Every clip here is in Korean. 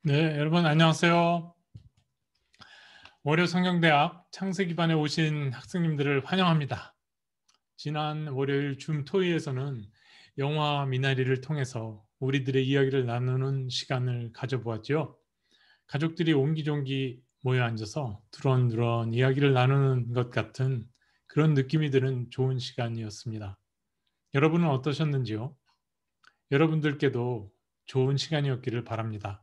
네, 여러분 안녕하세요. 월요 성경대학 창세기반에 오신 학생님들을 환영합니다. 지난 월요일 줌 토의에서는 영화 미나리를 통해서 우리들의 이야기를 나누는 시간을 가져보았죠. 가족들이 옹기종기 모여 앉아서 두런두런 이야기를 나누는 것 같은 그런 느낌이 드는 좋은 시간이었습니다. 여러분은 어떠셨는지요? 여러분들께도 좋은 시간이었기를 바랍니다.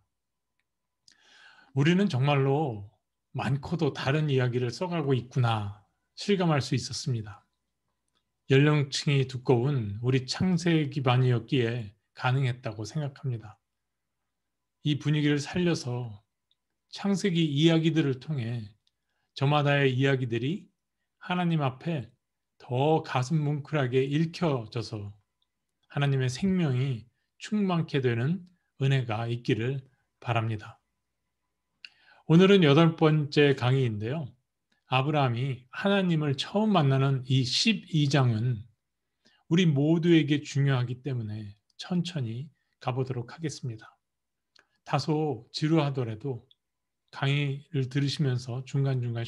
우리는 정말로 많고도 다른 이야기를 써가고 있구나 실감할 수 있었습니다. 연령층이 두꺼운 우리 창세기 반이었기에 가능했다고 생각합니다. 이 분위기를 살려서 창세기 이야기들을 통해 저마다의 이야기들이 하나님 앞에 더 가슴 뭉클하게 읽혀져서 하나님의 생명이 충만케 되는 은혜가 있기를 바랍니다. 오늘은 8번째 강의인데요. 아브라함이 하나님을 처음 만나는 이 12장은 우리 모두에게 중요하기 때문에 천천히 가보도록 하겠습니다. 다소 지루하더라도 강의를 들으시면서 중간중간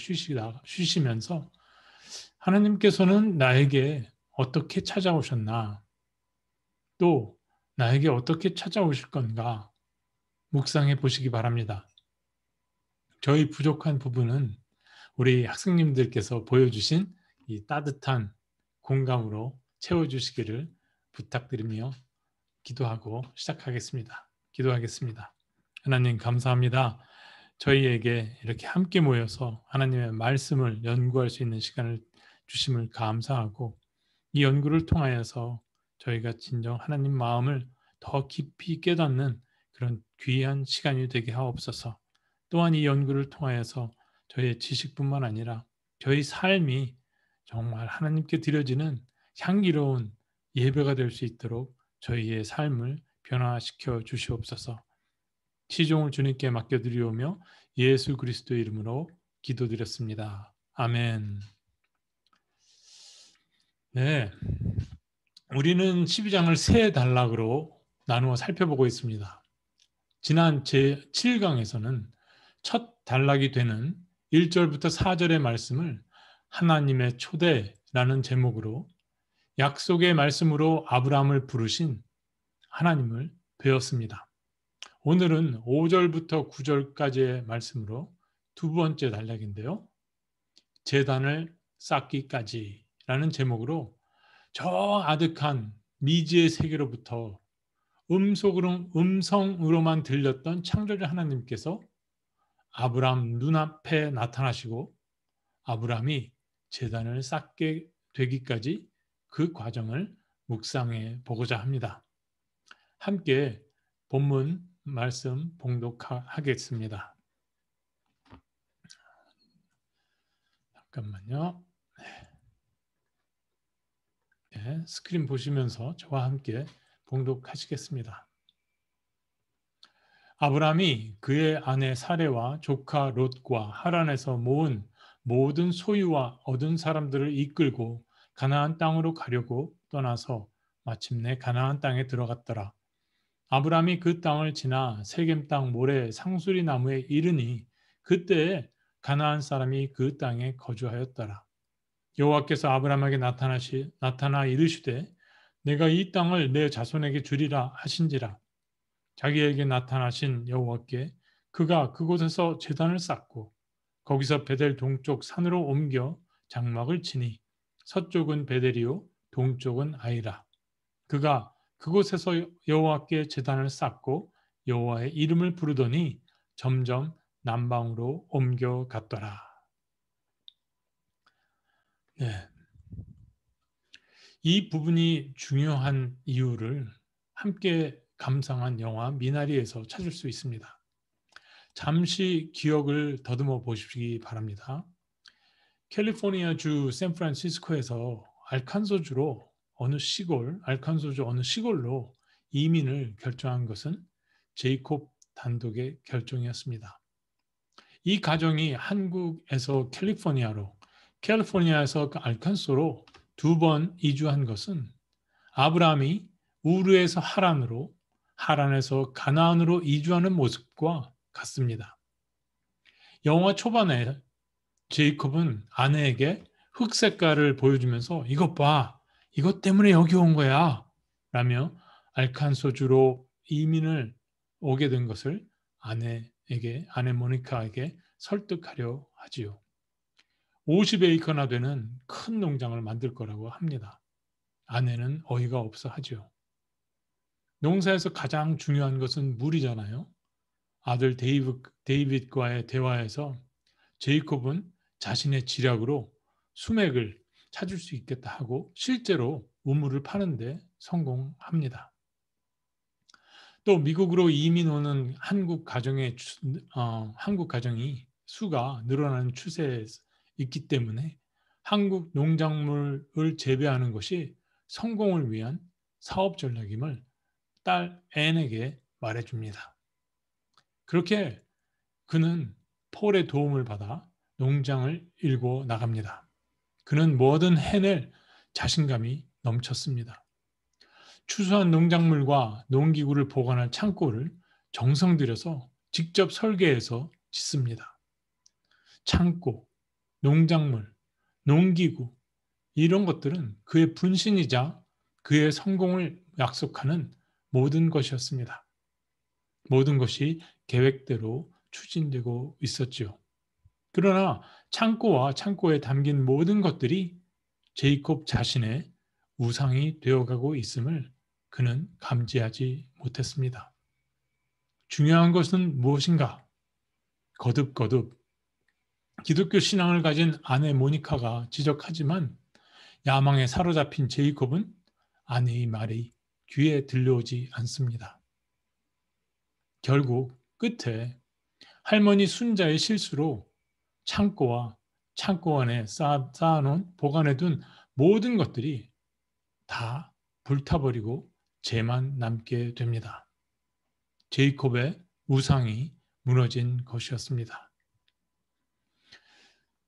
쉬시면서 하나님께서는 나에게 어떻게 찾아오셨나, 또 나에게 어떻게 찾아오실 건가 묵상해 보시기 바랍니다. 저희 부족한 부분은 우리 학생님들께서 보여주신 이 따뜻한 공감으로 채워주시기를 부탁드리며 기도하고 시작하겠습니다. 기도하겠습니다. 하나님 감사합니다. 저희에게 이렇게 함께 모여서 하나님의 말씀을 연구할 수 있는 시간을 주심을 감사하고 이 연구를 통하여서 저희가 진정 하나님 마음을 더 깊이 깨닫는 그런 귀한 시간이 되게 하옵소서. 또한 이 연구를 통하여서 저희의 지식뿐만 아니라 저희 삶이 정말 하나님께 드려지는 향기로운 예배가 될 수 있도록 저희의 삶을 변화시켜 주시옵소서. 시종을 주님께 맡겨드리오며 예수 그리스도의 이름으로 기도드렸습니다. 아멘. 네, 우리는 12장을 세 단락으로 나누어 살펴보고 있습니다. 지난 제7강에서는 첫 단락이 되는 1절부터 4절의 말씀을 하나님의 초대라는 제목으로 약속의 말씀으로 아브라함을 부르신 하나님을 배웠습니다. 오늘은 5절부터 9절까지의 말씀으로 두 번째 단락인데요. 제단을 쌓기까지라는 제목으로 저 아득한 미지의 세계로부터 음성으로만 들렸던 창조주 하나님께서 아브라함 눈앞에 나타나시고 아브라함이 제단을 쌓게 되기까지 그 과정을 묵상해 보고자 합니다. 함께 본문 말씀 봉독하겠습니다. 잠깐만요. 네, 스크린 보시면서 저와 함께 봉독하시겠습니다. 아브라함이 그의 아내 사레와 조카 롯과 하란에서 모은 모든 소유와 얻은 사람들을 이끌고 가나안 땅으로 가려고 떠나서 마침내 가나안 땅에 들어갔더라. 아브라함이 그 땅을 지나 세겜 땅 모래 상수리 나무에 이르니 그때에 가나안 사람이 그 땅에 거주하였더라. 여호와께서 아브라함에게 나타나 이르시되 내가 이 땅을 내 자손에게 주리라 하신지라. 자기에게 나타나신 여호와께 그가 그곳에서 제단을 쌓고 거기서 베델 동쪽 산으로 옮겨 장막을 치니 서쪽은 베델이요 동쪽은 아이라. 그가 그곳에서 여호와께 제단을 쌓고 여호와의 이름을 부르더니 점점 남방으로 옮겨갔더라. 네. 이 부분이 중요한 이유를 함께 감상한 영화 미나리에서 찾을 수 있습니다. 잠시 기억을 더듬어 보시기 바랍니다. 캘리포니아 주 샌프란시스코에서 알칸소주 어느 시골로 이민을 결정한 것은 제이콥 단독의 결정이었습니다. 이 가정이 한국에서 캘리포니아에서 알칸소로 2번 이주한 것은 아브라함이 우르에서 하란에서 가나안으로 이주하는 모습과 같습니다. 영화 초반에 제이콥은 아내에게 흙 색깔을 보여주면서 이것 봐, 이것 때문에 여기 온 거야 라며 알칸소주로 이민을 오게 된 것을 아내 모니카에게 설득하려 하지요. 50에이커나 되는 큰 농장을 만들 거라고 합니다. 아내는 어이가 없어 하죠. 농사에서 가장 중요한 것은 물이잖아요. 아들 데이빗과의 대화에서 제이콥은 자신의 지략으로 수맥을 찾을 수 있겠다 하고 실제로 우물을 파는데 성공합니다. 또 미국으로 이민 오는 한국 가정이 수가 늘어나는 추세에 있기 때문에 한국 농작물을 재배하는 것이 성공을 위한 사업 전략임을 딸 앤에게 말해줍니다. 그렇게 그는 폴의 도움을 받아 농장을 일궈 나갑니다. 그는 뭐든 해낼 자신감이 넘쳤습니다. 추수한 농작물과 농기구를 보관할 창고를 정성 들여서 직접 설계해서 짓습니다. 창고, 농작물, 농기구 이런 것들은 그의 분신이자 그의 성공을 약속하는 모든 것이었습니다. 모든 것이 계획대로 추진되고 있었지요. 그러나 창고와 창고에 담긴 모든 것들이 제이콥 자신의 우상이 되어가고 있음을 그는 감지하지 못했습니다. 중요한 것은 무엇인가? 거듭거듭 기독교 신앙을 가진 아내 모니카가 지적하지만 야망에 사로잡힌 제이콥은 아내의 말이 귀에 들려오지 않습니다. 결국 끝에 할머니 순자의 실수로 창고와 창고 안에 쌓아놓은 보관해둔 모든 것들이 다 불타버리고 재만 남게 됩니다. 제이콥의 우상이 무너진 것이었습니다.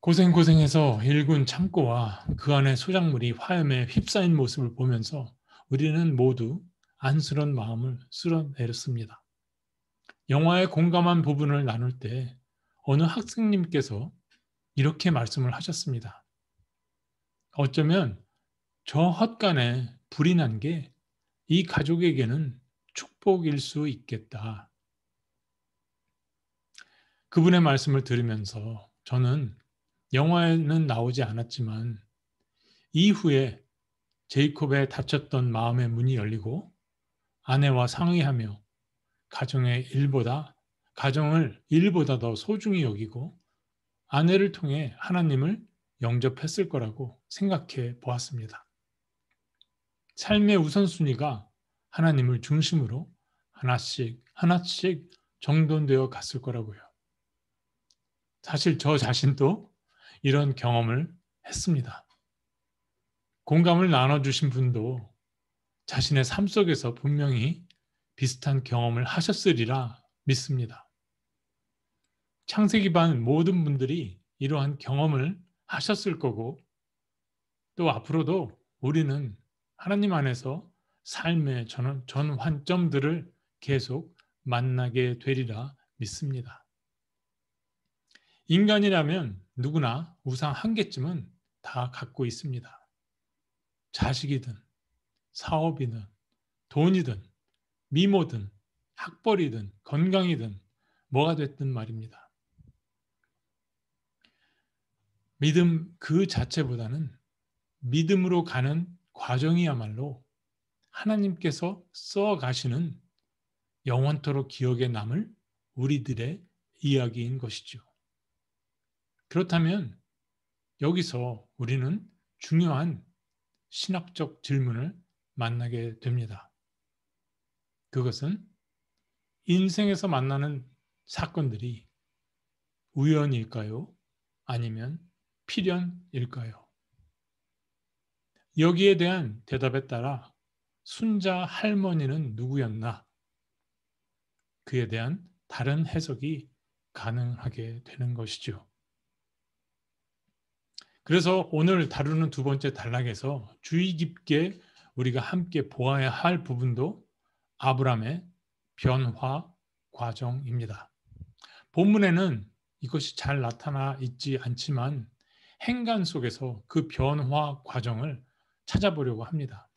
고생해서 일군 창고와 그 안의 소작물이 화염에 휩싸인 모습을 보면서 우리는 모두 안쓰러운 마음을 쓸어내렸습니다. 영화에 공감한 부분을 나눌 때 어느 학생님께서 이렇게 말씀을 하셨습니다. 어쩌면 저 헛간에 불이 난 게 이 가족에게는 축복일 수 있겠다. 그분의 말씀을 들으면서 저는 영화에는 나오지 않았지만 이후에 제이콥의 닫혔던 마음의 문이 열리고 아내와 상의하며 가정을 일보다 더 소중히 여기고 아내를 통해 하나님을 영접했을 거라고 생각해 보았습니다. 삶의 우선순위가 하나님을 중심으로 하나씩 정돈되어 갔을 거라고요. 사실 저 자신도 이런 경험을 했습니다. 공감을 나눠주신 분도 자신의 삶 속에서 분명히 비슷한 경험을 하셨으리라 믿습니다. 창세기 반 모든 분들이 이러한 경험을 하셨을 거고 또 앞으로도 우리는 하나님 안에서 삶의 전환점들을 계속 만나게 되리라 믿습니다. 인간이라면 누구나 우상 한 개쯤은 다 갖고 있습니다. 자식이든 사업이든 돈이든 미모든 학벌이든 건강이든 뭐가 됐든 말입니다. 믿음 그 자체보다는 믿음으로 가는 과정이야말로 하나님께서 써가시는 영원토록 기억에 남을 우리들의 이야기인 것이죠. 그렇다면 여기서 우리는 중요한 신학적 질문을 만나게 됩니다. 그것은 인생에서 만나는 사건들이 우연일까요? 아니면 필연일까요? 여기에 대한 대답에 따라 순자 할머니는 누구였나? 그에 대한 다른 해석이 가능하게 되는 것이죠. 그래서 오늘 다루는 두 번째 단락에서 주의 깊게 우리가 함께 보아야 할 부분도 아브람의 변화 과정입니다. 본문에는 이것이 잘 나타나 있지 않지만 행간 속에서 그 변화 과정을 찾아보려고 합니다.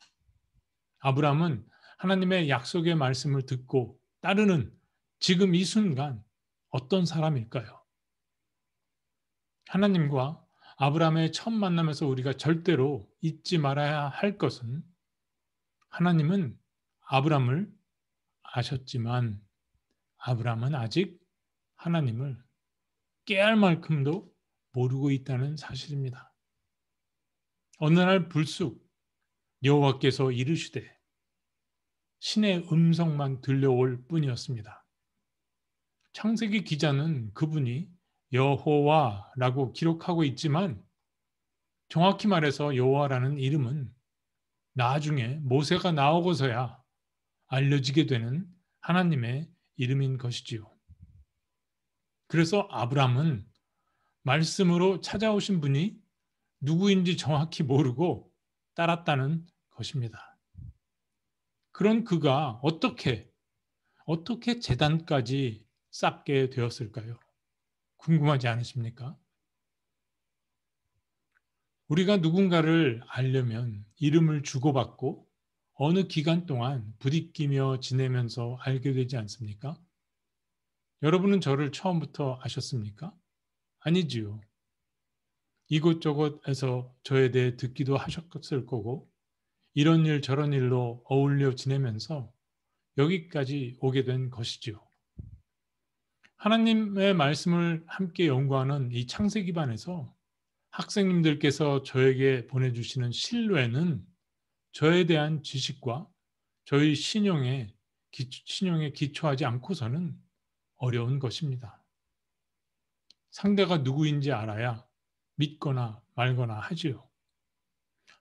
아브라함은 하나님의 약속의 말씀을 듣고 따르는 지금 이 순간 어떤 사람일까요? 하나님과 아브라함의 첫 만남에서 우리가 절대로 잊지 말아야 할 것은 하나님은 아브라함을 아셨지만 아브라함은 아직 하나님을 깨알 만큼도 모르고 있다는 사실입니다. 어느 날 불쑥 여호와께서 이르시되 신의 음성만 들려올 뿐이었습니다. 창세기 기자는 그분이 여호와라고 기록하고 있지만 정확히 말해서 여호와라는 이름은 나중에 모세가 나오고서야 알려지게 되는 하나님의 이름인 것이지요. 그래서 아브라함은 말씀으로 찾아오신 분이 누구인지 정확히 모르고 따랐다는 것입니다. 그런 그가 어떻게 제단까지 쌓게 되었을까요? 궁금하지 않으십니까? 우리가 누군가를 알려면 이름을 주고받고 어느 기간 동안 부딪히며 지내면서 알게 되지 않습니까? 여러분은 저를 처음부터 아셨습니까? 아니지요. 이곳저곳에서 저에 대해 듣기도 하셨을 거고 이런 일 저런 일로 어울려 지내면서 여기까지 오게 된 것이지요. 하나님의 말씀을 함께 연구하는 이 창세기반에서 학생님들께서 저에게 보내주시는 신뢰는 저에 대한 지식과 저희 신용에 기초하지 않고서는 어려운 것입니다. 상대가 누구인지 알아야 믿거나 말거나 하지요.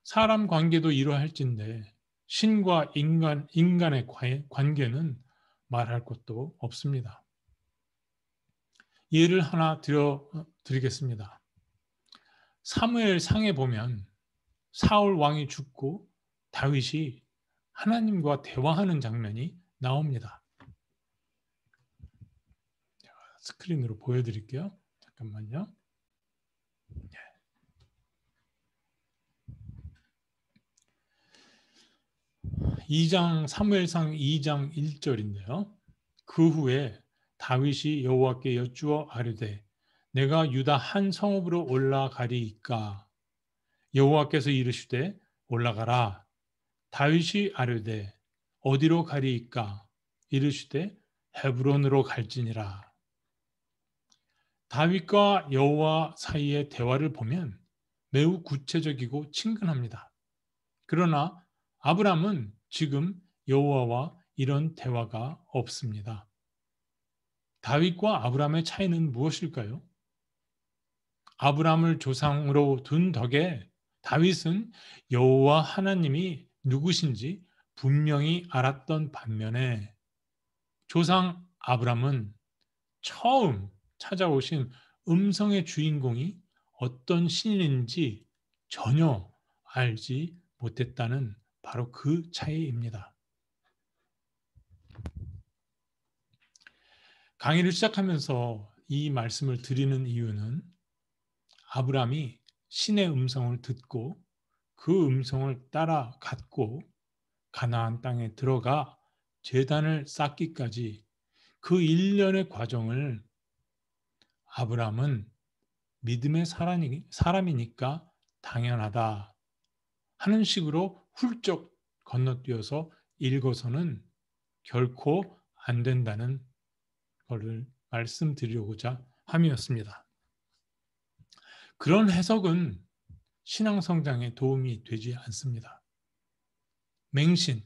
사람 관계도 이러할진데 신과 인간의 관계는 말할 것도 없습니다. 예를 하나 드리겠습니다. 사무엘상에 보면 사울 왕이 죽고 다윗이 하나님과 대화하는 장면이 나옵니다. 스크린으로 보여드릴게요. 잠깐만요. 2장 사무엘상 2장 1절인데요. 그 후에 다윗이 여호와께 여쭈어 아뢰되 내가 유다 한 성읍으로 올라가리이까 여호와께서 이르시되 올라가라. 다윗이 아뢰되 어디로 가리이까 이르시되 헤브론으로 갈지니라. 다윗과 여호와 사이의 대화를 보면 매우 구체적이고 친근합니다. 그러나 아브람은 지금 여호와와 이런 대화가 없습니다. 다윗과 아브람의 차이는 무엇일까요? 아브람을 조상으로 둔 덕에 다윗은 여호와 하나님이 누구신지 분명히 알았던 반면에 조상 아브람은 처음 찾아오신 음성의 주인공이 어떤 신인지 전혀 알지 못했다는 바로 그 차이입니다. 강의를 시작하면서 이 말씀을 드리는 이유는 아브람이 신의 음성을 듣고 그 음성을 따라갔고 가나안 땅에 들어가 제단을 쌓기까지 그 일련의 과정을 아브람은 믿음의 사람이니까 당연하다 하는 식으로 훌쩍 건너뛰어서 읽어서는 결코 안 된다는 것을 말씀드리고자 함이었습니다. 그런 해석은 신앙 성장에 도움이 되지 않습니다. 맹신,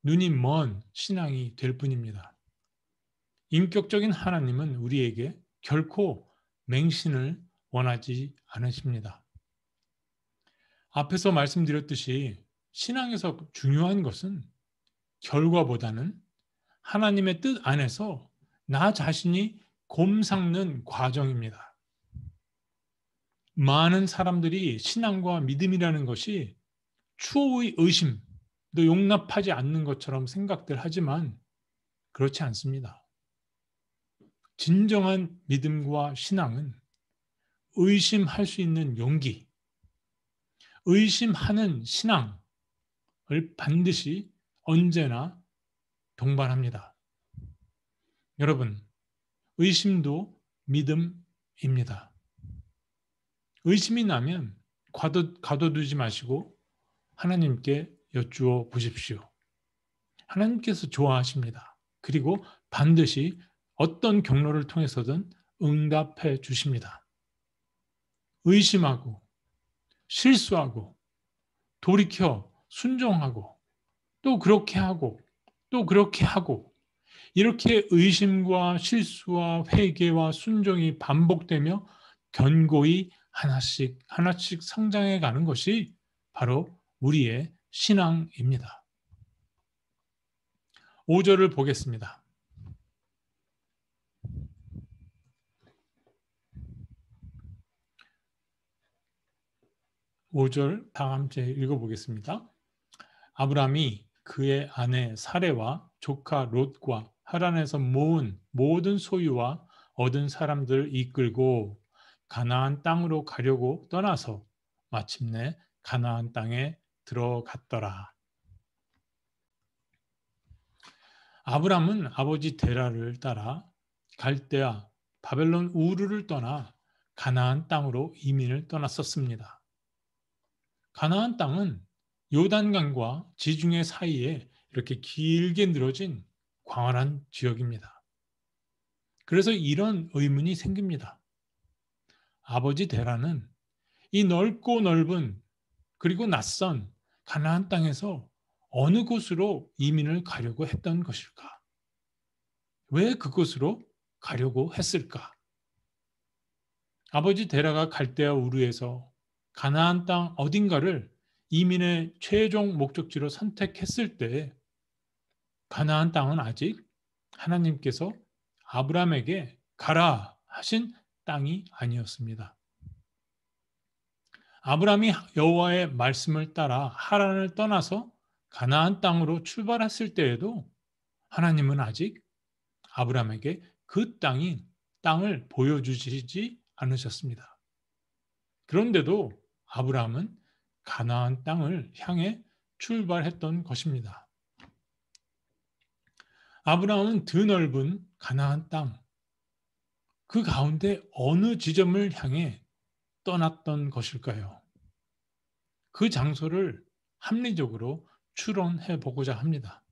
눈이 먼 신앙이 될 뿐입니다. 인격적인 하나님은 우리에게 결코 맹신을 원하지 않으십니다. 앞에서 말씀드렸듯이 신앙에서 중요한 것은 결과보다는 하나님의 뜻 안에서 나 자신이 곰삭는 과정입니다. 많은 사람들이 신앙과 믿음이라는 것이 추호의 의심도 용납하지 않는 것처럼 생각들 하지만 그렇지 않습니다. 진정한 믿음과 신앙은 의심할 수 있는 용기, 의심하는 신앙을 반드시 언제나 동반합니다. 여러분, 의심도 믿음입니다. 의심이 나면 가둬두지 마시고 하나님께 여쭈어 보십시오. 하나님께서 좋아하십니다. 그리고 반드시 어떤 경로를 통해서든 응답해 주십니다. 의심하고 실수하고 돌이켜 순종하고 또 그렇게 하고 또 그렇게 하고 이렇게 의심과 실수와 회개와 순종이 반복되며 견고히 하나씩 하나씩 성장해 가는 것이 바로 우리의 신앙입니다. 5절을 보겠습니다. 5절 다 함께 읽어보겠습니다. 아브라함이 그의 아내 사레와 조카 롯과 하란에서 모은 모든 소유와 얻은 사람들을 이끌고 가나안 땅으로 가려고 떠나서 마침내 가나안 땅에 들어갔더라. 아브라함은 아버지 데라를 따라 갈대아 바벨론 우르를 떠나 가나안 땅으로 이민을 떠났었습니다. 가나안 땅은 요단강과 지중해 사이에 이렇게 길게 늘어진 광활한 지역입니다. 그래서 이런 의문이 생깁니다. 아버지 데라는 이 넓고 넓은 그리고 낯선 가나안 땅에서 어느 곳으로 이민을 가려고 했던 것일까? 왜 그곳으로 가려고 했을까? 아버지 데라가 갈대아 우르에서 가나안 땅 어딘가를 이민의 최종 목적지로 선택했을 때 가나안 땅은 아직 하나님께서 아브라함에게 가라 하신 땅이 아니었습니다. 아브라함이 여호와의 말씀을 따라 하란을 떠나서 가나안 땅으로 출발했을 때에도 하나님은 아직 아브라함에게 그 땅을 보여주시지 않으셨습니다. 그런데도 아브라함은 가나안 땅을 향해 출발했던 것입니다. 아브라함은 드넓은 가나안 땅, 그 가운데 어느 지점을 향해 떠났던 것일까요? 그 장소를 합리적으로 추론해 보고자 합니다.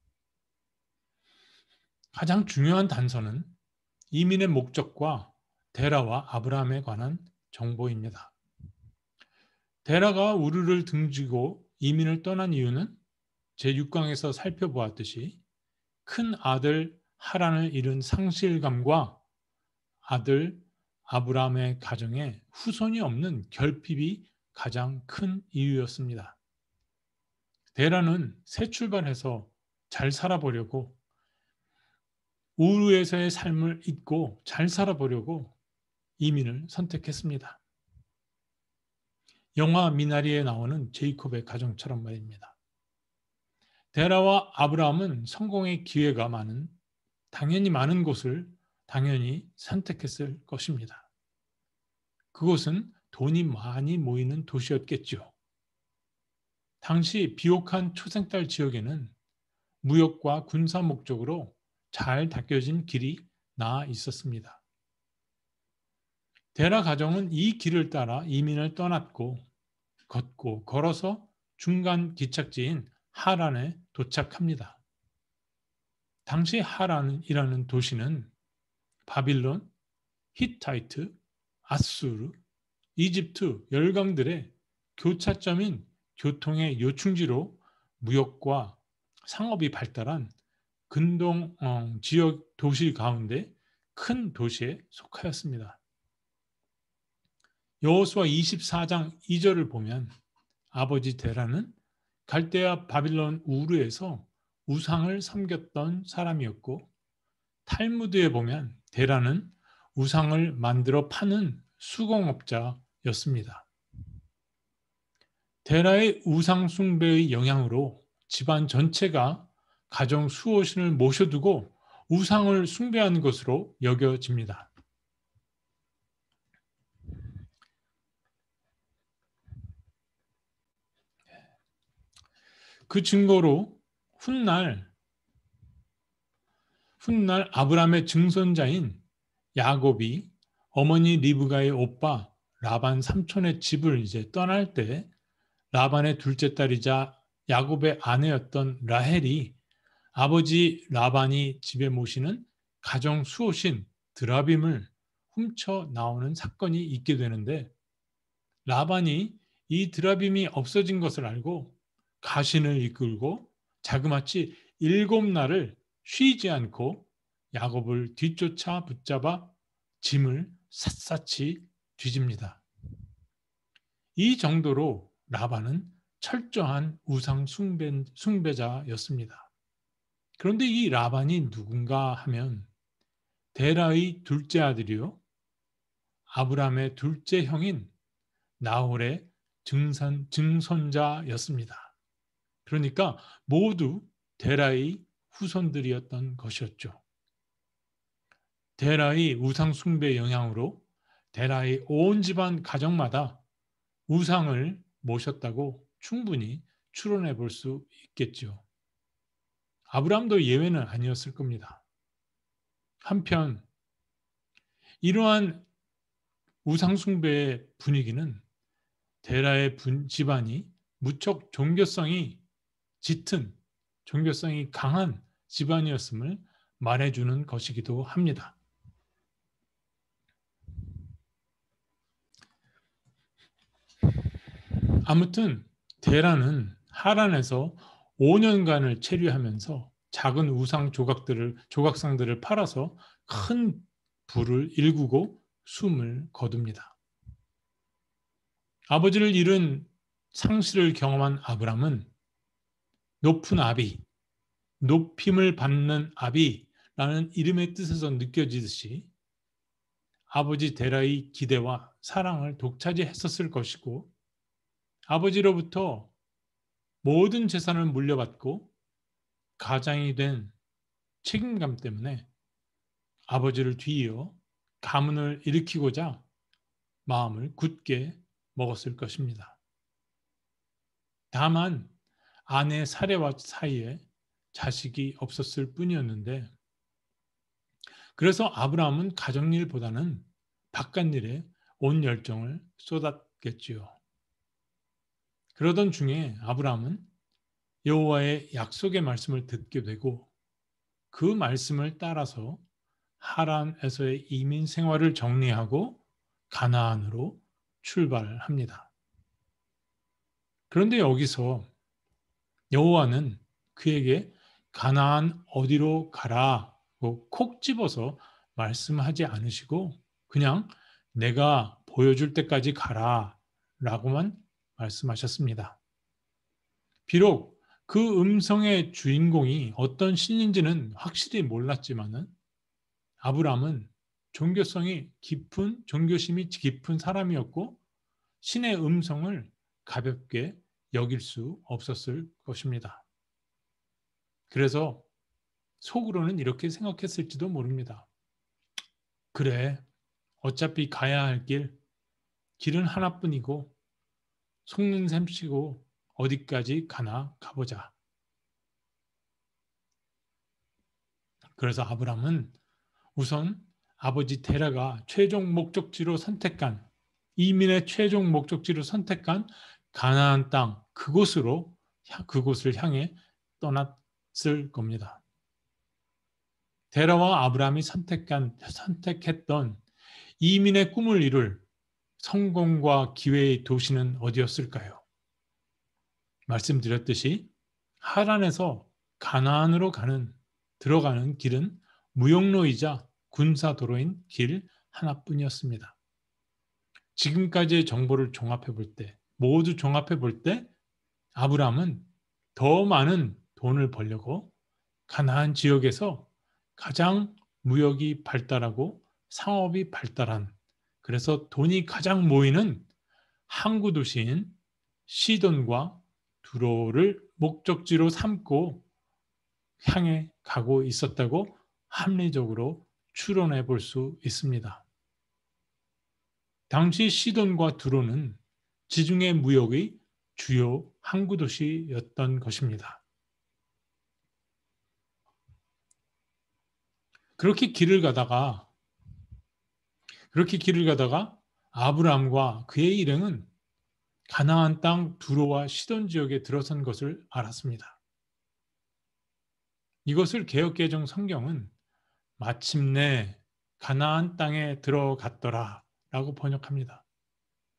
가장 중요한 단서는 이민의 목적과 데라와 아브라함에 관한 정보입니다. 데라가 우르를 등지고 이민을 떠난 이유는 제6강에서 살펴보았듯이 큰 아들 하란을 잃은 상실감과 아들 아브라함의 가정에 후손이 없는 결핍이 가장 큰 이유였습니다. 데라는 새 출발해서 잘 살아보려고 우르에서의 삶을 잊고 잘 살아보려고 이민을 선택했습니다. 영화 미나리에 나오는 제이콥의 가정처럼 말입니다. 데라와 아브라함은 성공의 기회가 당연히 많은 곳을 당연히 선택했을 것입니다. 그곳은 돈이 많이 모이는 도시였겠죠. 당시 비옥한 초생딸 지역에는 무역과 군사 목적으로 잘 닦여진 길이 나아 있었습니다. 데라 가정은 이 길을 따라 이민을 떠났고 걸어서 중간 기착지인 하란에 도착합니다. 당시 하란이라는 도시는 바빌론, 히타이트, 아수르, 이집트 열강들의 교차점인 교통의 요충지로 무역과 상업이 발달한 근동 지역 도시 가운데 큰 도시에 속하였습니다. 여호수아 24장 2절을 보면 아버지 데라는 갈대아 바빌론 우르에서 우상을 섬겼던 사람이었고 탈무드에 보면 데라는 우상을 만들어 파는 수공업자였습니다. 데라의 우상 숭배의 영향으로 집안 전체가 가정 수호신을 모셔두고 우상을 숭배하는 것으로 여겨집니다. 그 증거로 훗날 아브라함의 증손자인 야곱이 어머니 리브가의 오빠 라반 삼촌의 집을 이제 떠날 때 라반의 둘째 딸이자 야곱의 아내였던 라헬이 아버지 라반이 집에 모시는 가정 수호신 드라빔을 훔쳐 나오는 사건이 있게 되는데, 라반이 이 드라빔이 없어진 것을 알고 가신을 이끌고 자그마치 7날을 쉬지 않고 야곱을 뒤쫓아 붙잡아 짐을 샅샅이 뒤집니다. 이 정도로 라반은 철저한 우상 숭배자였습니다. 그런데 이 라반이 누군가 하면 데라의 둘째 아들이요 아브라함의 둘째 형인 나홀의 증손자였습니다. 그러니까 모두 데라의 후손들이었던 것이었죠. 데라의 우상 숭배 영향으로 데라의 온 집안 가정마다 우상을 모셨다고 충분히 추론해 볼 수 있겠죠. 아브라함도 예외는 아니었을 겁니다. 한편 이러한 우상 숭배의 분위기는 데라의 집안이 무척 종교성이 짙은, 종교성이 강한 집안이었음을 말해주는 것이기도 합니다. 아무튼 데라는 하란에서 5년간을 체류하면서 작은 우상 조각상들을 팔아서 큰 부를 일구고 숨을 거둡니다. 아버지를 잃은 상실을 경험한 아브람은 높은 아비, 높임을 받는 아비라는 이름의 뜻에서 느껴지듯이 아버지 데라의 기대와 사랑을 독차지했었을 것이고, 아버지로부터 모든 재산을 물려받고 가장이 된 책임감 때문에 아버지를 뒤이어 가문을 일으키고자 마음을 굳게 먹었을 것입니다. 다만 아내 사례와 사이에 자식이 없었을 뿐이었는데, 그래서 아브라함은 가정일보다는 바깥일에 온 열정을 쏟았겠지요. 그러던 중에 아브라함은 여호와의 약속의 말씀을 듣게 되고 그 말씀을 따라서 하란에서의 이민 생활을 정리하고 가나안으로 출발합니다. 그런데 여기서 여호와는 그에게 가나안 어디로 가라고 콕 집어서 말씀하지 않으시고 그냥 내가 보여줄 때까지 가라라고만 말씀하셨습니다. 비록 그 음성의 주인공이 어떤 신인지는 확실히 몰랐지만은 아브라함은 종교심이 깊은 사람이었고 신의 음성을 가볍게 여길 수 없었을 것입니다. 그래서 속으로는 이렇게 생각했을지도 모릅니다. 그래, 어차피 가야 할 길은 하나뿐이고 속는 셈치고 어디까지 가나 가보자. 그래서 아브라함은 우선 아버지 테라가 이민의 최종 목적지로 선택한 가나안 땅 그곳을 향해 떠났을 겁니다. 데라와 아브라함이 선택했던 이민의 꿈을 이룰 성공과 기회의 도시는 어디였을까요? 말씀드렸듯이 하란에서 가나안으로 들어가는 길은 무역로이자 군사도로인 길 하나뿐이었습니다. 지금까지의 정보를 모두 종합해 볼 때 아브라함은 더 많은 돈을 벌려고 가나안 지역에서 가장 무역이 발달하고 상업이 발달한, 그래서 돈이 가장 모이는 항구 도시인 시돈과 두로를 목적지로 삼고 향해 가고 있었다고 합리적으로 추론해 볼 수 있습니다. 당시 시돈과 두로는 지중해 무역의 주요 항구 도시였던 것입니다. 그렇게 길을 가다가 아브라함과 그의 일행은 가나안 땅 두로와 시돈 지역에 들어선 것을 알았습니다. 이것을 개역개정 성경은 마침내 가나안 땅에 들어갔더라 라고 번역합니다.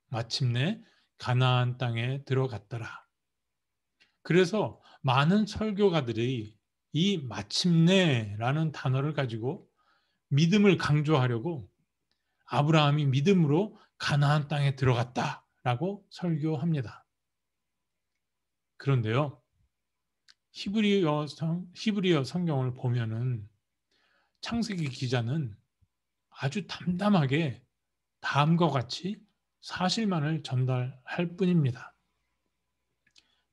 마침내 가나안 땅에 들어갔더라. 그래서 많은 설교가들이 이 마침내라는 단어를 가지고 믿음을 강조하려고 아브라함이 믿음으로 가나안 땅에 들어갔다라고 설교합니다. 그런데요, 히브리어 성경을 보면은 창세기 기자는 아주 담담하게 다음과 같이 사실만을 전달할 뿐입니다.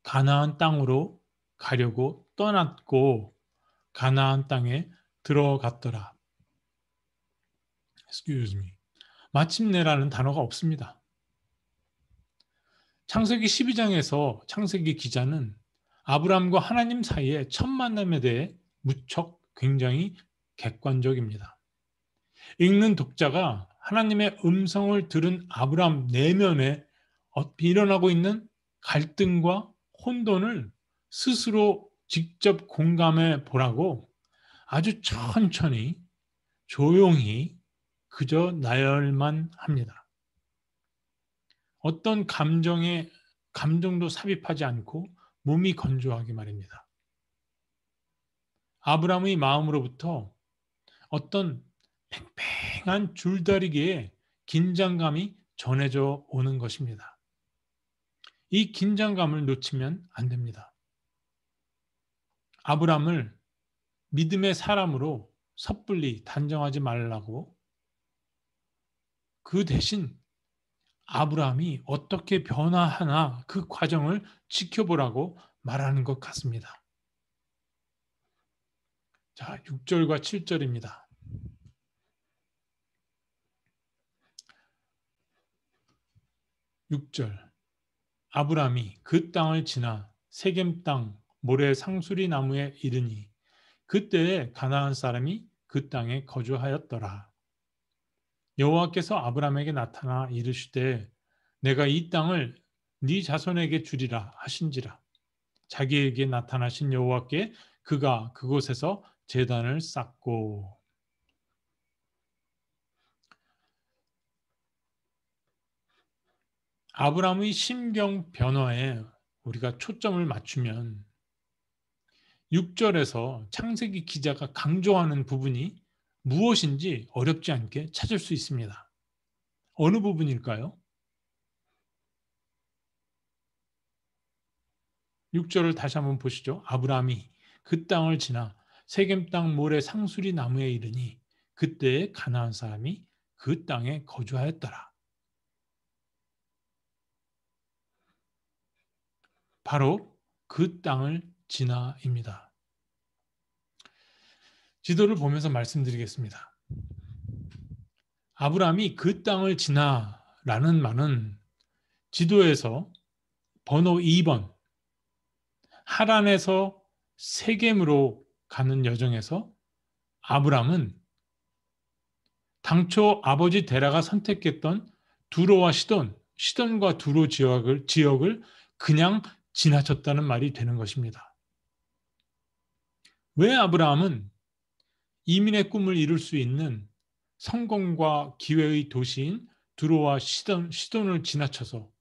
가나안 땅으로 가려고 떠났고 가나안 땅에 들어갔더라. Excuse me. 마침내라는 단어가 없습니다. 창세기 12장에서 창세기 기자는 아브라함과 하나님 사이의 첫 만남에 대해 무척 굉장히 객관적입니다. 읽는 독자가 하나님의 음성을 들은 아브라함 내면에 일어나고 있는 갈등과 혼돈을 스스로 직접 공감해 보라고 아주 천천히 조용히 그저 나열만 합니다. 어떤 감정도 삽입하지 않고 몸이 건조하게 말입니다. 아브라함의 마음으로부터 어떤 팽팽한 줄다리기에 긴장감이 전해져 오는 것입니다. 이 긴장감을 놓치면 안 됩니다. 아브라함을 믿음의 사람으로 섣불리 단정하지 말라고, 그 대신 아브라함이 어떻게 변화하나 그 과정을 지켜보라고 말하는 것 같습니다. 자, 6절과 7절입니다. 6절. 아브라함이 그 땅을 지나 세겜 땅 모래 상수리 나무에 이르니 그때에 가나안 사람이 그 땅에 거주하였더라. 여호와께서 아브라함에게 나타나 이르시되 내가 이 땅을 네 자손에게 주리라 하신지라. 자기에게 나타나신 여호와께 그가 그곳에서 제단을 쌓고. 아브라함의 심경 변화에 우리가 초점을 맞추면 6절에서 창세기 기자가 강조하는 부분이 무엇인지 어렵지 않게 찾을 수 있습니다. 어느 부분일까요? 6절을 다시 한번 보시죠. 아브라함이 그 땅을 지나 세겜 땅 모래 상수리 나무에 이르니 그때에 가나안 사람이 그 땅에 거주하였더라. 바로 그 땅을 지나입니다. 지도를 보면서 말씀드리겠습니다. 아브라함이 그 땅을 지나라는 말은 지도에서 번호 2번 하란에서 세겜으로 가는 여정에서 아브라함은 당초 아버지 데라가 선택했던 두로와 시돈과 두로 지역을 그냥 지나쳤다는 말이 되는 것입니다. 왜 아브라함은 이민의 꿈을 이룰 수 있는 성공과 기회의 도시인 두로와 시돈을 지나쳐서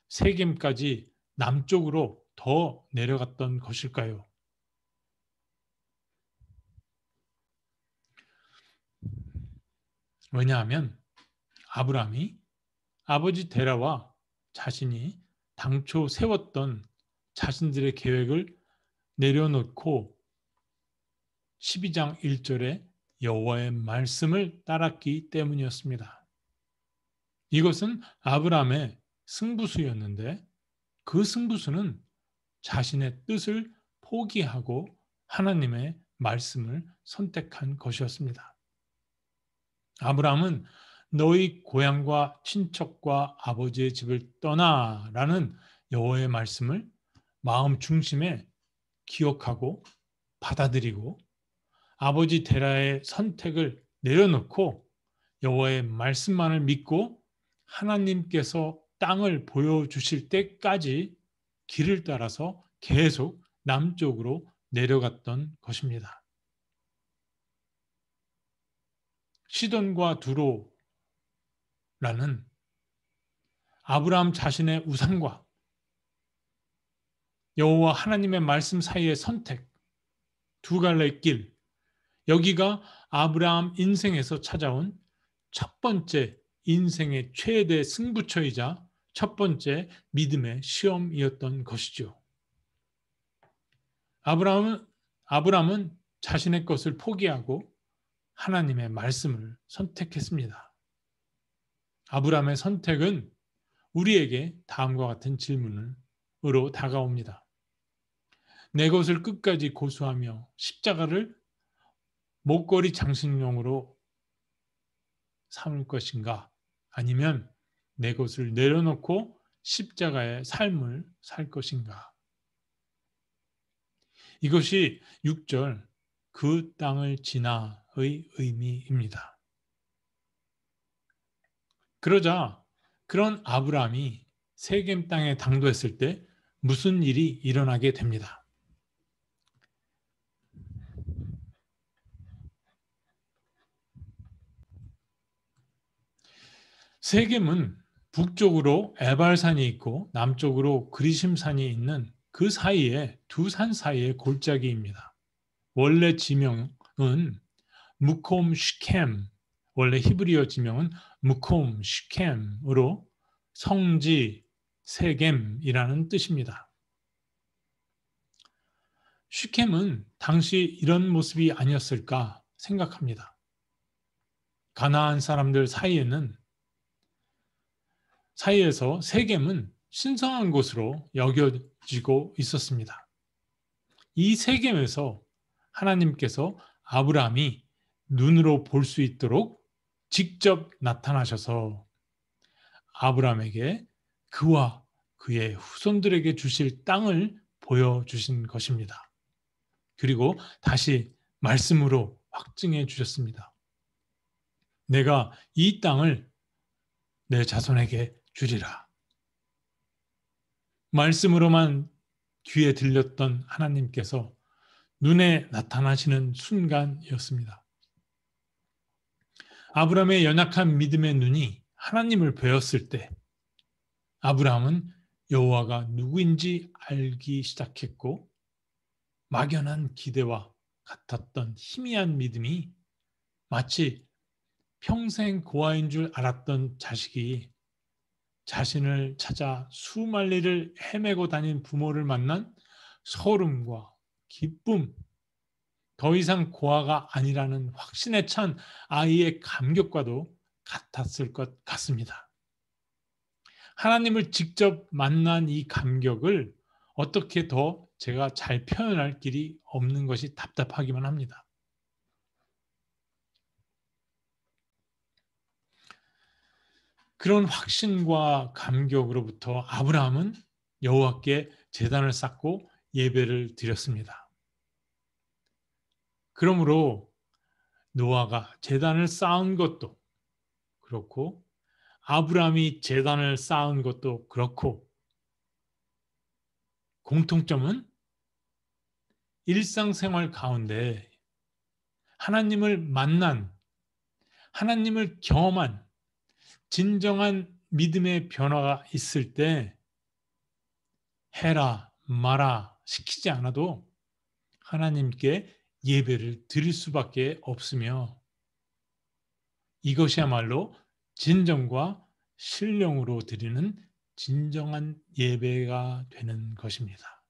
세겜까지 남쪽으로 더 내려갔던 것일까요? 왜냐하면 아브라함이 아버지 데라와 자신이 당초 세웠던 자신들의 계획을 내려놓고 12장 1절에 여호와의 말씀을 따랐기 때문이었습니다. 이것은 아브라함의 승부수였는데 그 승부수는 자신의 뜻을 포기하고 하나님의 말씀을 선택한 것이었습니다. 아브라함은 너희 고향과 친척과 아버지의 집을 떠나라는 여호와의 말씀을 마음 중심에 기억하고 받아들이고 아버지 데라의 선택을 내려놓고 여호와의 말씀만을 믿고 하나님께서 땅을 보여주실 때까지 길을 따라서 계속 남쪽으로 내려갔던 것입니다. 시돈과 두로라는 아브라함 자신의 우상과 여호와 하나님의 말씀 사이의 선택, 두 갈래의 길, 여기가 아브라함 인생에서 찾아온 첫 번째 인생의 최대 승부처이자 첫 번째 믿음의 시험이었던 것이죠. 아브라함은 자신의 것을 포기하고 하나님의 말씀을 선택했습니다. 아브라함의 선택은 우리에게 다음과 같은 질문으로 다가옵니다. 내 것을 끝까지 고수하며 십자가를 목걸이 장식용으로 삼을 것인가? 아니면 내 것을 내려놓고 십자가의 삶을 살 것인가? 이것이 6절 그 땅을 지나의 의미입니다. 그러자 그런 아브라함이 세겜 땅에 당도했을 때 무슨 일이 일어나게 됩니다. 세겜은 북쪽으로 에발산이 있고 남쪽으로 그리심산이 있는 그 사이에 두 산 사이의 골짜기입니다. 원래 지명은 무콤 시켐, 원래 히브리어 지명은 무콤 시켐으로 성지 세겜이라는 뜻입니다. 시켐은 당시 이런 모습이 아니었을까 생각합니다. 가나안 사람들 사이에서 세겜은 신성한 곳으로 여겨지고 있었습니다. 이 세겜에서 하나님께서 아브라함이 눈으로 볼 수 있도록 직접 나타나셔서 아브라함에게 그와 그의 후손들에게 주실 땅을 보여주신 것입니다. 그리고 다시 말씀으로 확증해 주셨습니다. 내가 이 땅을 내 자손에게 주리라. 말씀으로만 귀에 들렸던 하나님께서 눈에 나타나시는 순간이었습니다. 아브라함의 연약한 믿음의 눈이 하나님을 배웠을 때 아브라함은 여호와가 누구인지 알기 시작했고 막연한 기대와 같았던 희미한 믿음이 마치 평생 고아인 줄 알았던 자식이 자신을 찾아 수만리를 헤매고 다닌 부모를 만난 소름과 기쁨, 더 이상 고아가 아니라는 확신에 찬 아이의 감격과도 같았을 것 같습니다. 하나님을 직접 만난 이 감격을 어떻게 더 제가 잘 표현할 길이 없는 것이 답답하기만 합니다. 그런 확신과 감격으로부터 아브라함은 여호와께 제단을 쌓고 예배를 드렸습니다. 그러므로 노아가 제단을 쌓은 것도 그렇고 아브라함이 제단을 쌓은 것도 그렇고 공통점은 일상생활 가운데 하나님을 만난, 하나님을 경험한 진정한 믿음의 변화가 있을 때 해라 마라 시키지 않아도 하나님께 예배를 드릴 수밖에 없으며 이것이야말로 진정과 신령으로 드리는 진정한 예배가 되는 것입니다.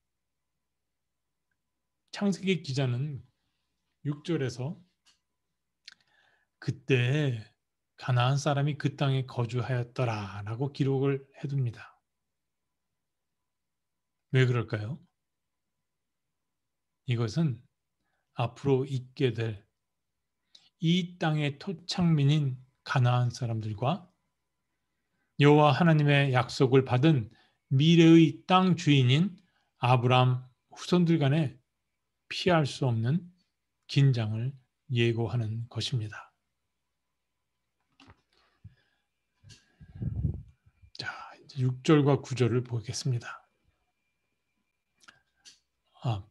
창세기 기자는 6절에서 그때 가나안 사람이 그 땅에 거주하였더라라고 기록을 해둡니다. 왜 그럴까요? 이것은 앞으로 있게 될 이 땅의 토착민인 가나안 사람들과 여호와 하나님의 약속을 받은 미래의 땅 주인인 아브라함 후손들 간에 피할 수 없는 긴장을 예고하는 것입니다. 자, 이제 6절과 9절을 보겠습니다.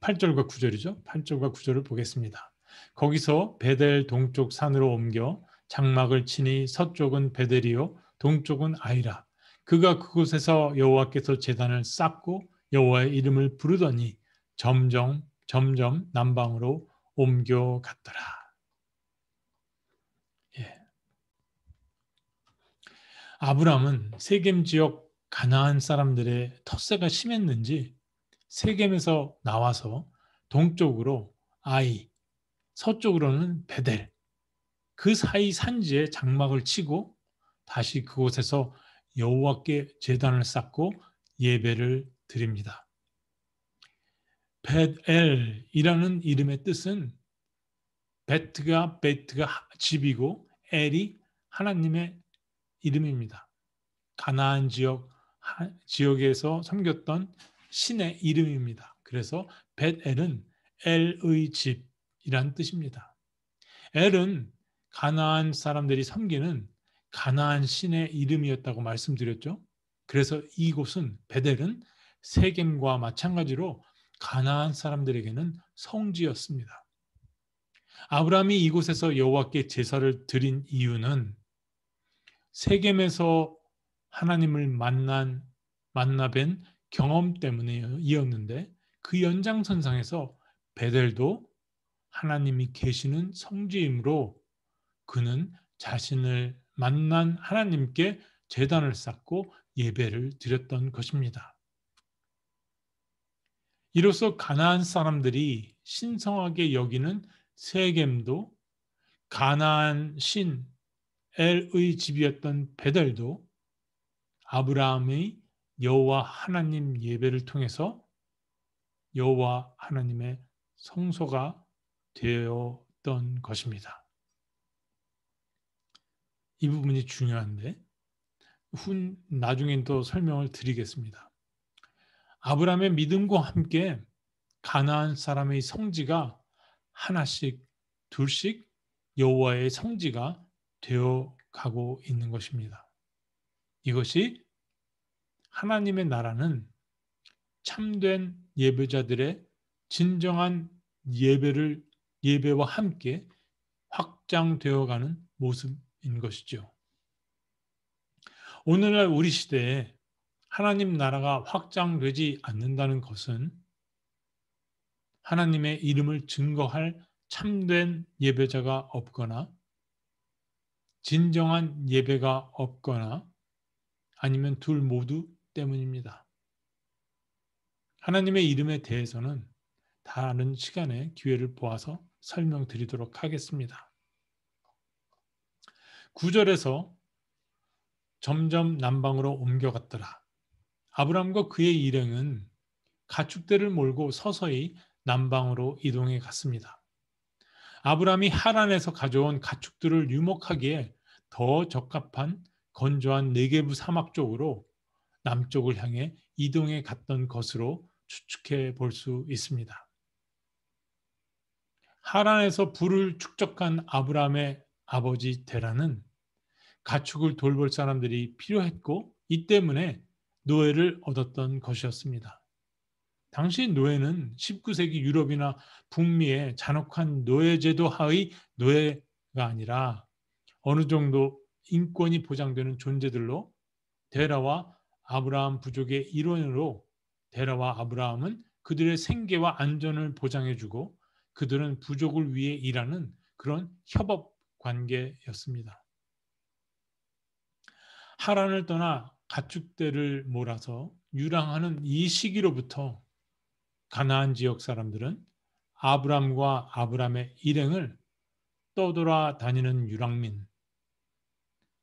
8절과 9절이죠. 8절과 9절을 보겠습니다. 거기서 베델 동쪽 산으로 옮겨 장막을 치니 서쪽은 베델이요 동쪽은 아이라. 그가 그곳에서 여호와께서 제단을 쌓고 여호와의 이름을 부르더니 점점 남방으로 옮겨갔더라. 예. 아브라함은 세겜 지역 가나안 사람들의 텃세가 심했는지 세겜에서 나와서 동쪽으로 아이, 서쪽으로는 베델, 그 사이 산지에 장막을 치고 다시 그곳에서 여호와께 제단을 쌓고 예배를 드립니다. 벳엘이라는 이름의 뜻은 베트가 집이고 엘이 하나님의 이름입니다. 가나안 지역에서 섬겼던 신의 이름입니다. 그래서 벳엘은 엘의 집이란 뜻입니다. 엘은 가나안 사람들이 섬기는 가나안 신의 이름이었다고 말씀드렸죠. 그래서 이곳은 베델은 세겜과 마찬가지로 가나안 사람들에게는 성지였습니다. 아브라함이 이곳에서 여호와께 제사를 드린 이유는 세겜에서 하나님을 만나뵌 경험 때문이었는데 그 연장선상에서 베델도 하나님이 계시는 성지이므로 그는 자신을 만난 하나님께 제단을 쌓고 예배를 드렸던 것입니다. 이로써 가나안 사람들이 신성하게 여기는 세겜도 가나안 신 엘의 집이었던 베델도 아브라함의 여호와 하나님 예배를 통해서 여호와 하나님의 성소가 되었던 것입니다. 이 부분이 중요한데 나중엔 또 설명을 드리겠습니다. 아브라함의 믿음과 함께 가나안 사람의 성지가 하나씩 둘씩 여호와의 성지가 되어 가고 있는 것입니다. 이것이 하나님의 나라는 참된 예배자들의 진정한 예배와 함께 확장되어가는 모습인 것이죠. 오늘날 우리 시대에 하나님 나라가 확장되지 않는다는 것은 하나님의 이름을 증거할 참된 예배자가 없거나 진정한 예배가 없거나 아니면 둘 모두 때문입니다. 하나님의 이름에 대해서는 다른 시간에 기회를 보아서 설명드리도록 하겠습니다. 9절에서 점점 남방으로 옮겨갔더라. 아브라함과 그의 일행은 가축대를 몰고 서서히 남방으로 이동해 갔습니다. 아브라함이 하란에서 가져온 가축들을 유목하기에 더 적합한 건조한 네게브 사막 쪽으로 남쪽을 향해 이동해 갔던 것으로 추측해 볼 수 있습니다. 하란에서 부를 축적한 아브라함의 아버지 데라는 가축을 돌볼 사람들이 필요했고 이 때문에 노예를 얻었던 것이었습니다. 당시 노예는 19세기 유럽이나 북미의 잔혹한 노예제도 하의 노예가 아니라 어느 정도 인권이 보장되는 존재들로 데라와 아브라함 부족의 일원으로 데라와 아브라함은 그들의 생계와 안전을 보장해주고 그들은 부족을 위해 일하는 그런 협업 관계였습니다. 하란을 떠나 가축대를 몰아서 유랑하는 이 시기로부터 가나안 지역 사람들은 아브람과 아브람의 일행을 떠돌아다니는 유랑민,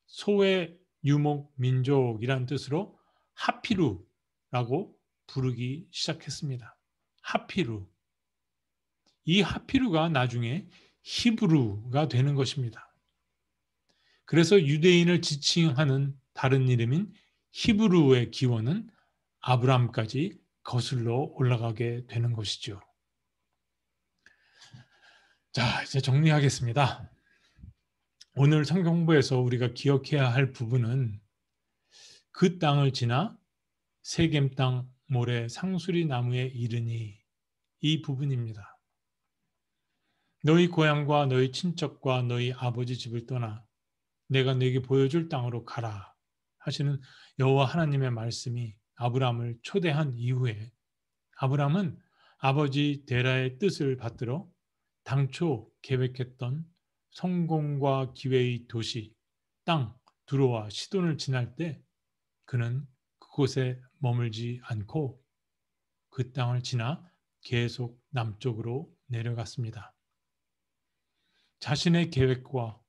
소의 유목 민족이란 뜻으로 하피루라고 부르기 시작했습니다. 하피루. 이 하피루가 나중에 히브루가 되는 것입니다. 그래서 유대인을 지칭하는 다른 이름인 히브루의 기원은 아브라함까지 거슬러 올라가게 되는 것이죠. 자, 이제 정리하겠습니다. 오늘 성경부에서 우리가 기억해야 할 부분은 그 땅을 지나 세겜 땅 모래 상수리 나무에 이르니 이 부분입니다. 너희 고향과 너희 친척과 너희 아버지 집을 떠나 내가 네게 보여줄 땅으로 가라 하시는 여호와 하나님의 말씀이 아브라함을 초대한 이후에 아브라함은 아버지 데라의 뜻을 받들어 당초 계획했던 성공과 기회의 도시, 땅, 두로와 시돈을 지날 때 그는 그곳에 머물지 않고 그 땅을 지나 계속 남쪽으로 내려갔습니다. 자신의 계획과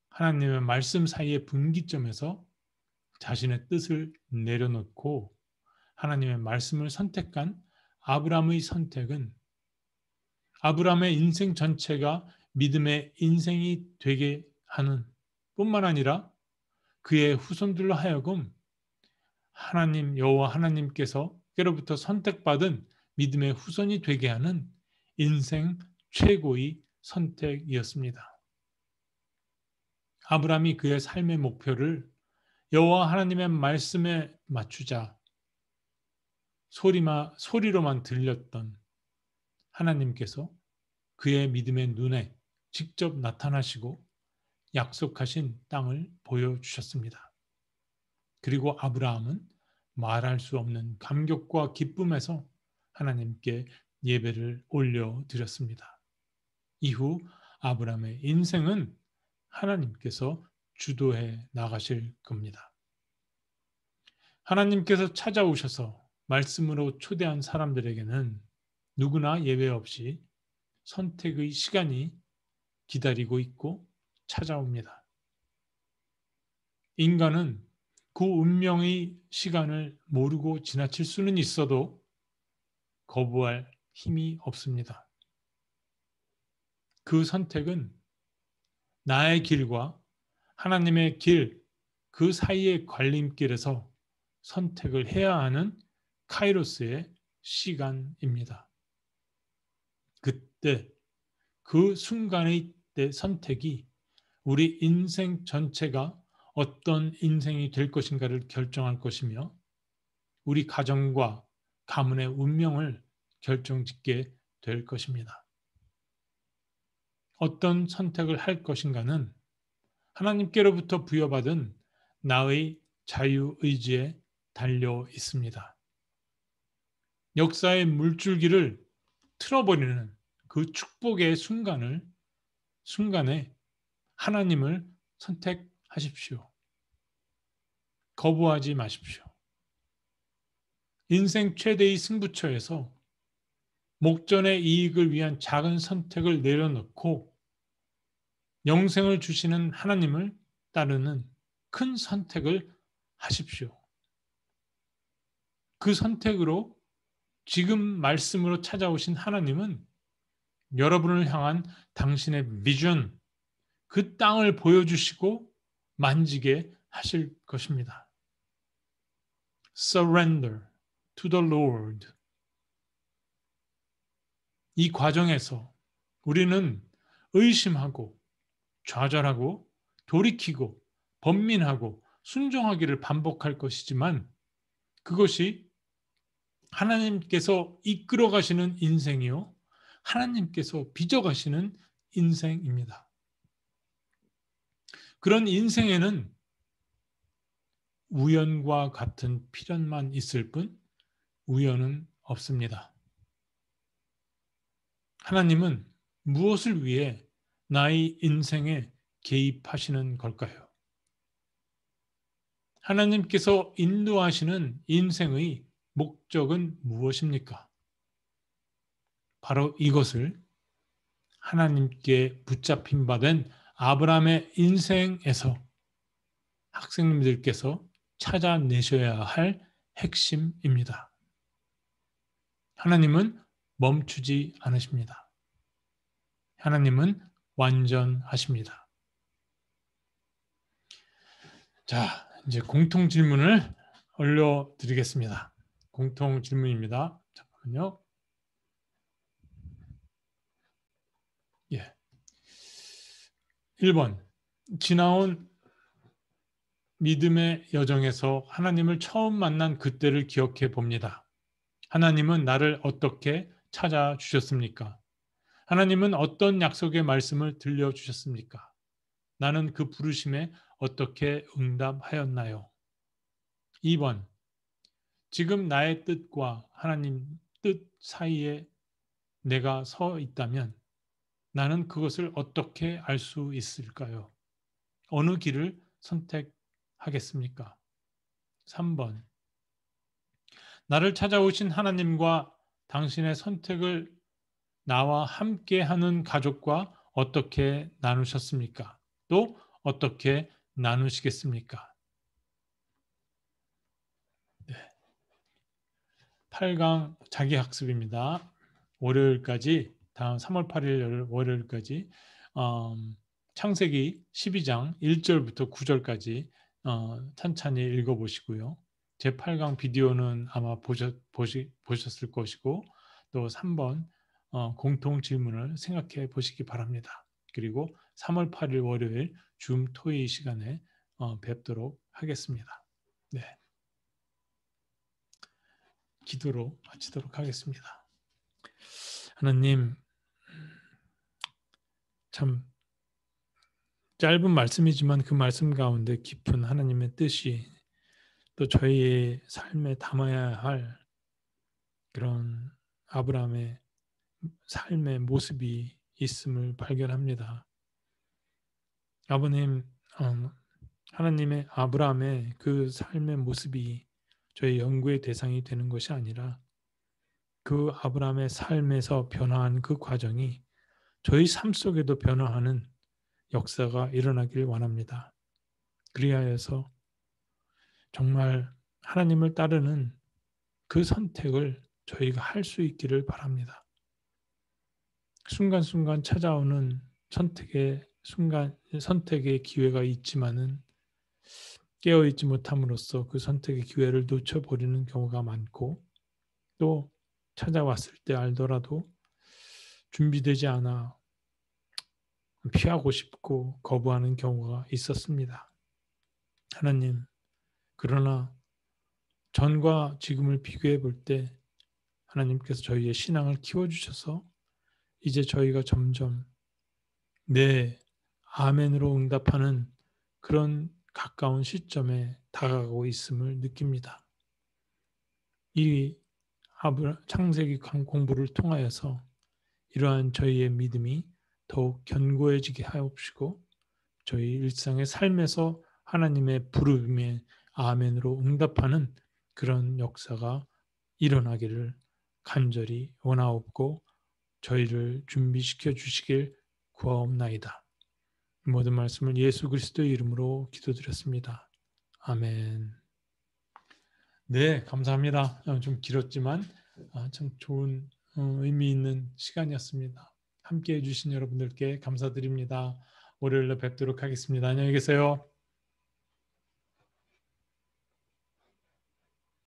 하나님의 말씀 사이의 분기점에서 자신의 뜻을 내려놓고 하나님의 말씀을 선택한 아브라함의 선택은 아브라함의 인생 전체가 믿음의 인생이 되게 하는 뿐만 아니라 그의 후손들로 하여금 하나님 여호와 하나님께로부터 선택받은 믿음의 후손이 되게 하는 인생 최고의 선택이었습니다. 아브라함이 그의 삶의 목표를 여호와 하나님의 말씀에 맞추자 소리로만 들렸던 하나님께서 그의 믿음의 눈에 직접 나타나시고 약속하신 땅을 보여주셨습니다. 그리고 아브라함은 말할 수 없는 감격과 기쁨에서 하나님께 예배를 올려드렸습니다. 이후 아브라함의 인생은 하나님께서 주도해 나가실 겁니다. 하나님께서 찾아오셔서 말씀으로 초대한 사람들에게는 누구나 예외 없이 선택의 시간이 기다리고 있고 찾아옵니다. 인간은 그 운명의 시간을 모르고 지나칠 수는 있어도 거부할 힘이 없습니다. 그 선택은 나의 길과 하나님의 길, 그 사이의 갈림길에서 선택을 해야 하는 카이로스의 시간입니다. 그때 그 순간의 때 선택이 우리 인생 전체가 어떤 인생이 될 것인가를 결정할 것이며 우리 가정과 가문의 운명을 결정짓게 될 것입니다. 어떤 선택을 할 것인가는 하나님께로부터 부여받은 나의 자유의지에 달려 있습니다. 역사의 물줄기를 틀어버리는 그 축복의 순간에 하나님을 선택하십시오. 거부하지 마십시오. 인생 최대의 승부처에서 목전의 이익을 위한 작은 선택을 내려놓고 영생을 주시는 하나님을 따르는 큰 선택을 하십시오. 그 선택으로 지금 말씀으로 찾아오신 하나님은 여러분을 향한 당신의 비전, 그 땅을 보여주시고 만지게 하실 것입니다. Surrender to the Lord. 이 과정에서 우리는 의심하고 좌절하고 돌이키고 번민하고 순종하기를 반복할 것이지만 그것이 하나님께서 이끌어 가시는 인생이요. 하나님께서 빚어 가시는 인생입니다. 그런 인생에는 우연과 같은 필연만 있을 뿐 우연은 없습니다. 하나님은 무엇을 위해 나의 인생에 개입하시는 걸까요? 하나님께서 인도하시는 인생의 목적은 무엇입니까? 바로 이것을 하나님께 붙잡힌 바 된 아브라함의 인생에서 학생님들께서 찾아내셔야 할 핵심입니다. 하나님은 멈추지 않으십니다. 하나님은 완전하십니다. 자, 이제 공통 질문을 올려드리겠습니다. 공통 질문입니다. 잠깐만요. 예. 1번. 지나온 믿음의 여정에서 하나님을 처음 만난 그때를 기억해 봅니다. 하나님은 나를 어떻게 찾아주셨습니까? 하나님은 어떤 약속의 말씀을 들려주셨습니까? 나는 그 부르심에 어떻게 응답하였나요? 2번. 지금 나의 뜻과 하나님 뜻 사이에 내가 서 있다면 나는 그것을 어떻게 알 수 있을까요? 어느 길을 선택하겠습니까? 3번. 나를 찾아오신 하나님과 당신의 선택을 나와 함께 하는 가족과 어떻게 나누셨습니까? 또 어떻게 나누시겠습니까? 네. 8강 자기학습입니다. 월요일까지, 다음 3월 8일 월요일까지 창세기 12장 1절부터 9절까지 찬찬히 읽어보시고요. 제 8강 비디오는 아마 보셨을 것이고 또 3번 공통 질문을 생각해 보시기 바랍니다. 그리고 3월 8일 월요일 줌 토의 시간에 뵙도록 하겠습니다. 네, 기도로 마치도록 하겠습니다. 하나님, 참 짧은 말씀이지만 그 말씀 가운데 깊은 하나님의 뜻이 또 저희의 삶에 담아야 할 그런 아브라함의 삶의 모습이 있음을 발견합니다. 아버님, 하나님의 아브라함의 그 삶의 모습이 저희 연구의 대상이 되는 것이 아니라 그 아브라함의 삶에서 변화한 그 과정이 저희 삶 속에도 변화하는 역사가 일어나길 원합니다. 그리하여서 정말 하나님을 따르는 그 선택을 저희가 할 수 있기를 바랍니다. 순간순간 찾아오는 선택의 기회가 있지만은 깨어있지 못함으로써 그 선택의 기회를 놓쳐버리는 경우가 많고 또 찾아왔을 때 알더라도 준비되지 않아 피하고 싶고 거부하는 경우가 있었습니다. 하나님, 그러나 전과 지금을 비교해 볼 때 하나님께서 저희의 신앙을 키워주셔서 이제 저희가 점점 네, 아멘으로 응답하는 그런 가까운 시점에 다가가고 있음을 느낍니다. 이 창세기 공부를 통하여서 이러한 저희의 믿음이 더욱 견고해지게 하옵시고 저희 일상의 삶에서 하나님의 부르심에 아멘으로 응답하는 그런 역사가 일어나기를 간절히 원하옵고 저희를 준비시켜 주시길 구하옵나이다. 모든 말씀을 예수 그리스도의 이름으로 기도드렸습니다. 아멘. 네, 감사합니다. 좀 길었지만 참 좋은 의미 있는 시간이었습니다. 함께해 주신 여러분들께 감사드립니다. 월요일에 뵙도록 하겠습니다. 안녕히 계세요.